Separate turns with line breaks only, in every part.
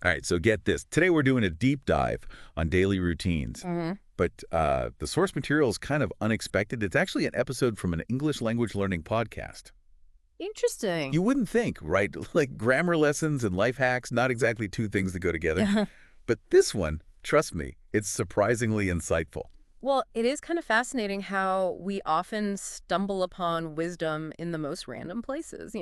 All right, so get this. Today we're doing a deep dive on daily routines. But the source material is kind of unexpected. It's actually an episode from an English language learning podcast.
Interesting.
You wouldn't think, right? Like grammar lessons and life hacks, not exactly two things that go together. But this one, trust me, it's surprisingly insightful.
Well, it is kind of fascinating how we often stumble upon wisdom in the most random places.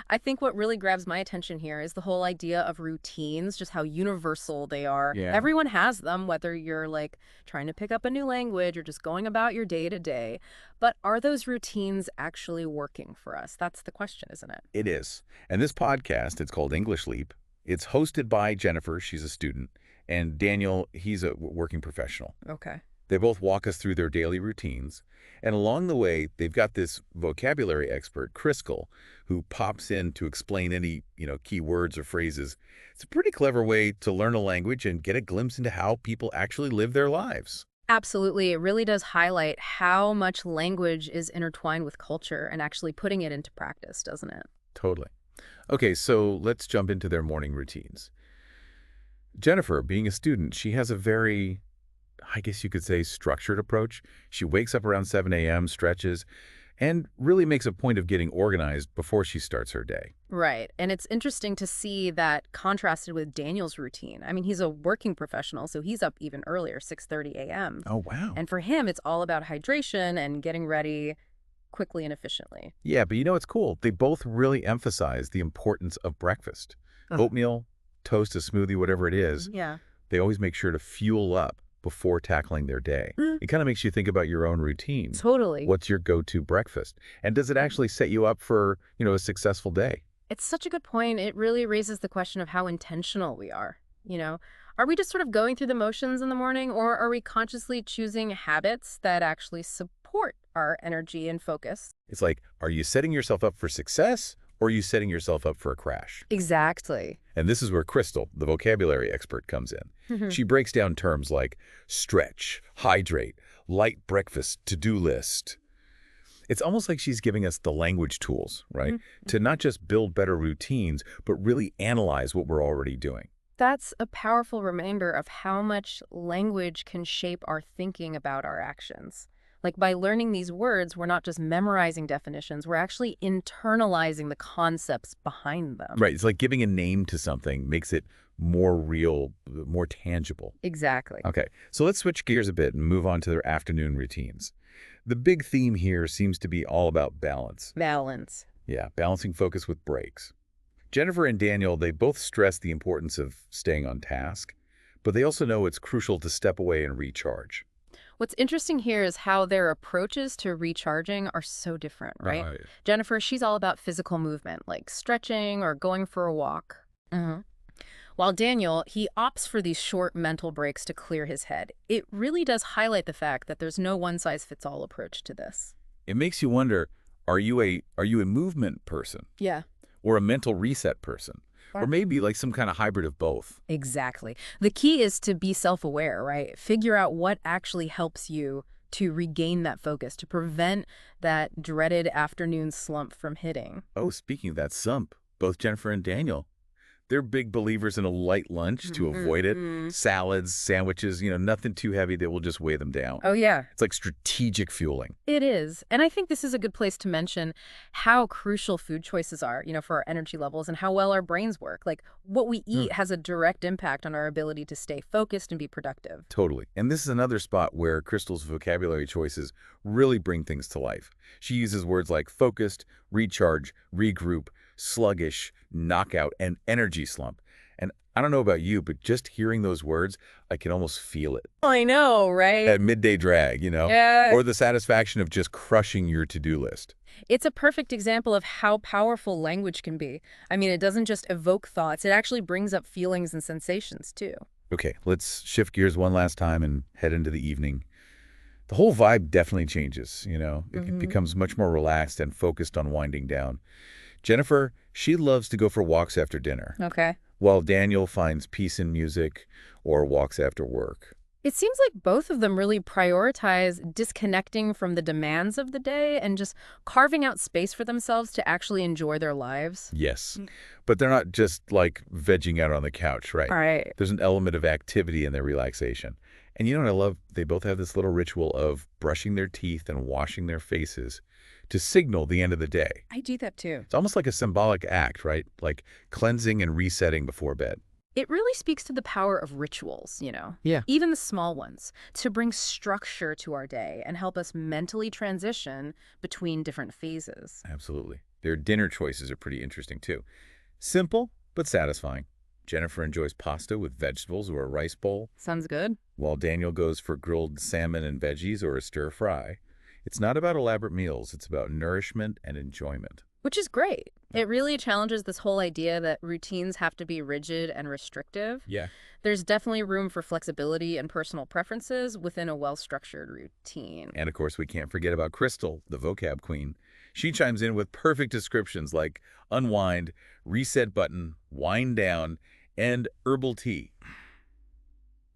I think what really grabs my attention here is the whole idea of routines, just how universal they are.
Yeah.
Everyone has them, whether you're like trying to pick up a new language or just going about your day to day. But are those routines actually working for us? That's the question, isn't it?
It is. And this podcast, it's called English Leap. It's hosted by Jennifer, she's a student, and Daniel, he's a working professional.
Okay.
They both walk us through their daily routines. And along the way, they've got this vocabulary expert, Crystal, who pops in to explain any, key words or phrases. It's a pretty clever way to learn a language and get a glimpse into how people actually live their lives.
Absolutely. It really does highlight how much language is intertwined with culture and actually putting it into practice, doesn't it?
Totally. Okay, so let's jump into their morning routines. Jennifer, being a student, she has a very, I guess you could say, structured approach. She wakes up around 7 a.m., stretches, and really makes a point of getting organized before she starts her day.
Right. And it's interesting to see that contrasted with Daniel's routine. I mean, he's a working professional, so he's up even earlier, 6:30 a.m.
Oh, wow.
And for him, it's all about hydration and getting ready quickly and efficiently.
Yeah, but it's cool. They both really emphasize the importance of breakfast. Oatmeal, toast, a smoothie, whatever it is,
Yeah.
they always make sure to fuel up before tackling their day. It kind of makes you think about your own routine.
Totally.
What's your go-to breakfast? And does it actually set you up for, a successful day?
It's such a good point. It really raises the question of how intentional we are. Are we just sort of going through the motions in the morning, or are we consciously choosing habits that actually support our energy and focus?
It's like, are you setting yourself up for success, or are you setting yourself up for a crash?
Exactly.
And this is where Crystal, the vocabulary expert, comes in. She breaks down terms like stretch, hydrate, light breakfast, to-do list. It's almost like she's giving us the language tools, right? To not just build better routines, but really analyze what we're already doing.
That's a powerful reminder of how much language can shape our thinking about our actions. Like by learning these words, we're not just memorizing definitions, we're actually internalizing the concepts behind them.
Right. It's like giving a name to something makes it more real, more tangible.
Exactly.
Okay, so let's switch gears a bit and move on to their afternoon routines. The big theme here seems to be all about balance.
Balance.
Yeah, balancing focus with breaks. Jennifer and Daniel, they both stress the importance of staying on task, but they also know it's crucial to step away and recharge.
What's interesting here is how their approaches to recharging are so different, right? Jennifer, she's all about physical movement, like stretching or going for a walk. While Daniel, he opts for these short mental breaks to clear his head. It really does highlight the fact that there's no one-size-fits-all approach to this.
It makes you wonder, are you a movement person
Yeah.
or a mental reset person? Or maybe like some kind of hybrid of both.
Exactly. The key is to be self-aware, right? Figure out what actually helps you to regain that focus, to prevent that dreaded afternoon slump from hitting.
Oh, speaking of that slump, both Jennifer and Daniel, they're big believers in a light lunch to avoid it. Salads, sandwiches, nothing too heavy that will just weigh them down.
Oh, yeah.
It's like strategic fueling.
It is. And I think this is a good place to mention how crucial food choices are, for our energy levels and how well our brains work. Like what we eat has a direct impact on our ability to stay focused and be productive.
Totally. And this is another spot where Crystal's vocabulary choices really bring things to life. She uses words like focused, recharge, regroup, sluggish, knockout, and energy slump. And I don't know about you, but just hearing those words, I can almost feel it.
I know, right?
At midday drag,
Yeah.
or the satisfaction of just crushing your to-do list.
It's a perfect example of how powerful language can be. I mean, it doesn't just evoke thoughts, it actually brings up feelings and sensations too.
Okay, let's shift gears one last time and head into the evening. The whole vibe definitely changes, It becomes much more relaxed and focused on winding down. Jennifer, she loves to go for walks after dinner,
Okay.
while Daniel finds peace in music or walks after work.
It seems like both of them really prioritize disconnecting from the demands of the day and just carving out space for themselves to actually enjoy their lives.
Yes. But they're not just like vegging out on the couch, right?
All right.
There's an element of activity in their relaxation. And you know what I love? They both have this little ritual of brushing their teeth and washing their faces to signal the end of the day.
I do that too.
It's almost like a symbolic act, right? Like cleansing and resetting before bed.
It really speaks to the power of rituals,
Yeah.
even the small ones, to bring structure to our day and help us mentally transition between different phases.
Absolutely. Their dinner choices are pretty interesting too. Simple, but satisfying. Jennifer enjoys pasta with vegetables or a rice bowl,
Sounds good.
while Daniel goes for grilled salmon and veggies or a stir fry. It's not about elaborate meals, it's about nourishment and enjoyment.
Which is great. It really challenges this whole idea that routines have to be rigid and restrictive.
Yeah.
There's definitely room for flexibility and personal preferences within a well-structured routine.
And of course, we can't forget about Crystal, the vocab queen. She chimes in with perfect descriptions like unwind, reset button, wind down, and herbal tea.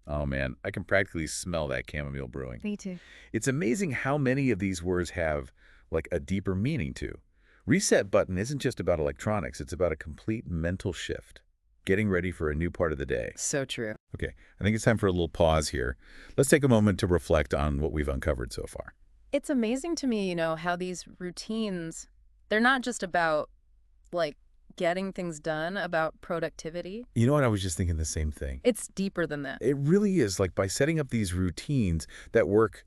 Oh man, I can practically smell that chamomile brewing.
Me too.
It's amazing how many of these words have like a deeper meaning too. Reset button isn't just about electronics, it's about a complete mental shift, getting ready for a new part of the day.
So true.
Okay, I think it's time for a little pause here. Let's take a moment to reflect on what we've uncovered so far.
It's amazing to me, how these routines, they're not just about, like, getting things done, about productivity.
You know what? I was just thinking the same thing.
It's deeper than that.
It really is, like by setting up these routines that work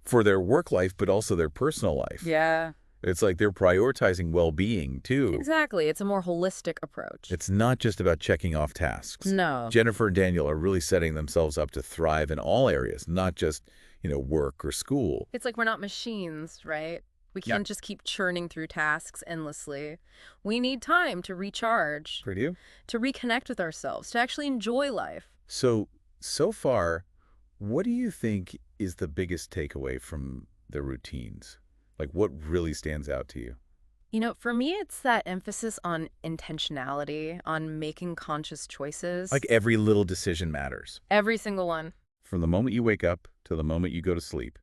for their work life, but also their personal life.
Yeah.
It's like they're prioritizing well-being, too.
Exactly. It's a more holistic approach.
It's not just about checking off tasks.
No.
Jennifer and Daniel are really setting themselves up to thrive in all areas, not just, work or school.
It's like we're not machines, right? We
Yeah.
can't just keep churning through tasks endlessly. We need time to recharge,
For you?
to reconnect with ourselves, to actually enjoy life.
So far, what do you think is the biggest takeaway from the routines? Like, what really stands out to you?
For me, it's that emphasis on intentionality, on making conscious choices.
Like, every little decision matters.
Every single one.
From the moment you wake up to the moment you go to sleep,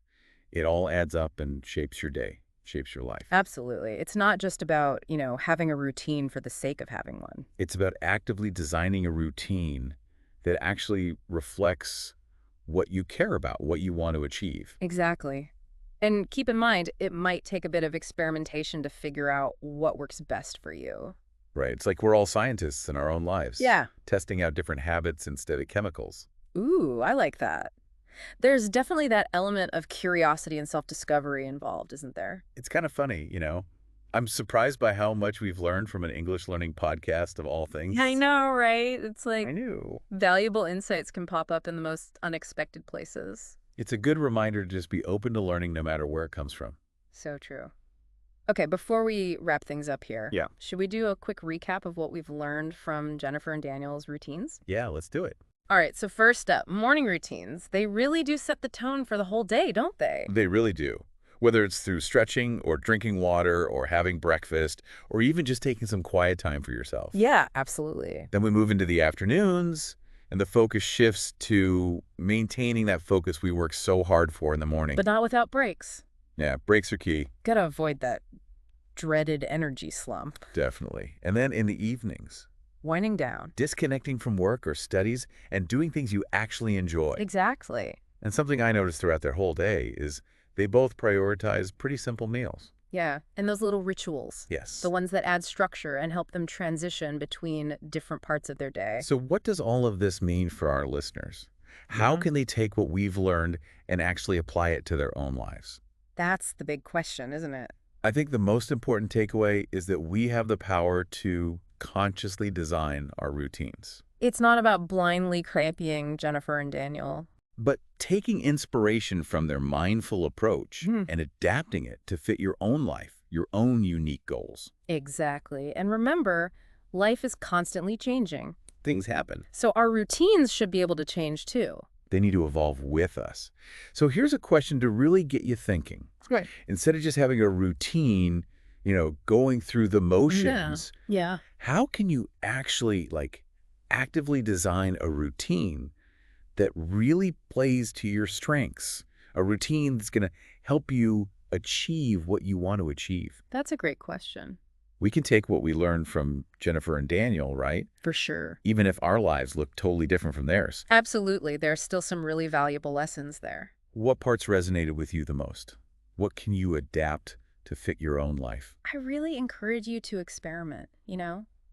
it all adds up and shapes your day, shapes your life.
Absolutely. It's not just about, having a routine for the sake of having one.
It's about actively designing a routine that actually reflects what you care about, what you want to achieve.
Exactly. And keep in mind, it might take a bit of experimentation to figure out what works best for you.
Right. It's like we're all scientists in our own lives.
Yeah.
Testing out different habits instead of chemicals.
Ooh, I like that. There's definitely that element of curiosity and self-discovery involved, isn't there?
It's kind of funny, I'm surprised by how much we've learned from an English learning podcast of all things.
I know, right? It's like
I knew.
valuable insights can pop up in the most unexpected places.
It's a good reminder to just be open to learning no matter where it comes from.
So true. Okay, before we wrap things up here,
Yeah.
should we do a quick recap of what we've learned from Jennifer and Daniel's routines?
Yeah, let's do it.
All right, so first up, morning routines. They really do set the tone for the whole day, don't they?
They really do. Whether it's through stretching or drinking water or having breakfast or even just taking some quiet time for yourself.
Yeah, absolutely.
Then we move into the afternoons and the focus shifts to maintaining that focus we work so hard for in the morning.
But not without breaks.
Yeah, breaks are key.
Gotta avoid that dreaded energy slump.
Definitely. And then in the evenings,
Winding down.
disconnecting from work or studies and doing things you actually enjoy.
Exactly.
And something I noticed throughout their whole day is they both prioritize pretty simple meals.
Yeah, and those little rituals.
Yes.
The ones that add structure and help them transition between different parts of their day.
So what does all of this mean for our listeners? How
Yeah.
can they take what we've learned and actually apply it to their own lives?
That's the big question, isn't it?
I think the most important takeaway is that we have the power to consciously design our routines.
It's not about blindly copying Jennifer and Daniel.
But taking inspiration from their mindful approach and adapting it to fit your own life, your own unique goals.
Exactly. And remember, life is constantly changing.
Things happen.
So our routines should be able to change too.
They need to evolve with us. So here's a question to really get you thinking.
Right.
Instead of just having a routine, going through the motions,
Yeah.
how can you actually actively design a routine that really plays to your strengths, a routine that's going to help you achieve what you want to achieve.
That's a great question.
We can take what we learned from Jennifer and Daniel, right?
For sure.
Even if our lives look totally different from theirs.
Absolutely. There's still some really valuable lessons there.
What parts resonated with you the most? What can you adapt to fit your own life?
I really encourage you to experiment,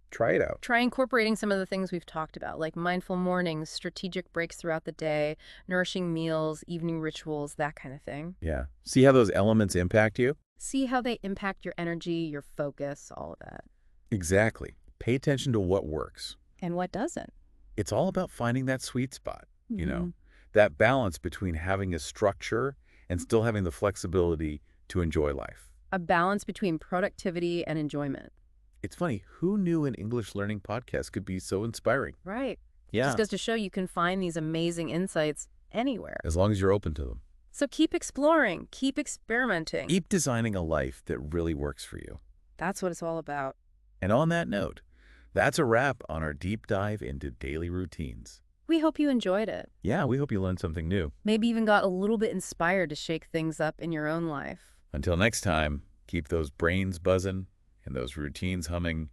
Try it out.
Try incorporating some of the things we've talked about, like mindful mornings, strategic breaks throughout the day, nourishing meals, evening rituals, that kind of thing.
Yeah. See how those elements impact you?
See how they impact your energy, your focus, all of that.
Exactly. Pay attention to what works.
And what doesn't.
It's all about finding that sweet spot, that balance between having a structure and still having the flexibility to enjoy life.
A balance between productivity and enjoyment.
It's funny, who knew an English learning podcast could be so inspiring?
Right.
Yeah.
Just goes to show you can find these amazing insights anywhere.
As long as you're open to them.
So keep exploring, keep experimenting.
Keep designing a life that really works for you.
That's what it's all about.
And on that note, that's a wrap on our deep dive into daily routines.
We hope you enjoyed it.
Yeah, we hope you learned something new.
Maybe even got a little bit inspired to shake things up in your own life.
Until next time, keep those brains buzzing and those routines humming,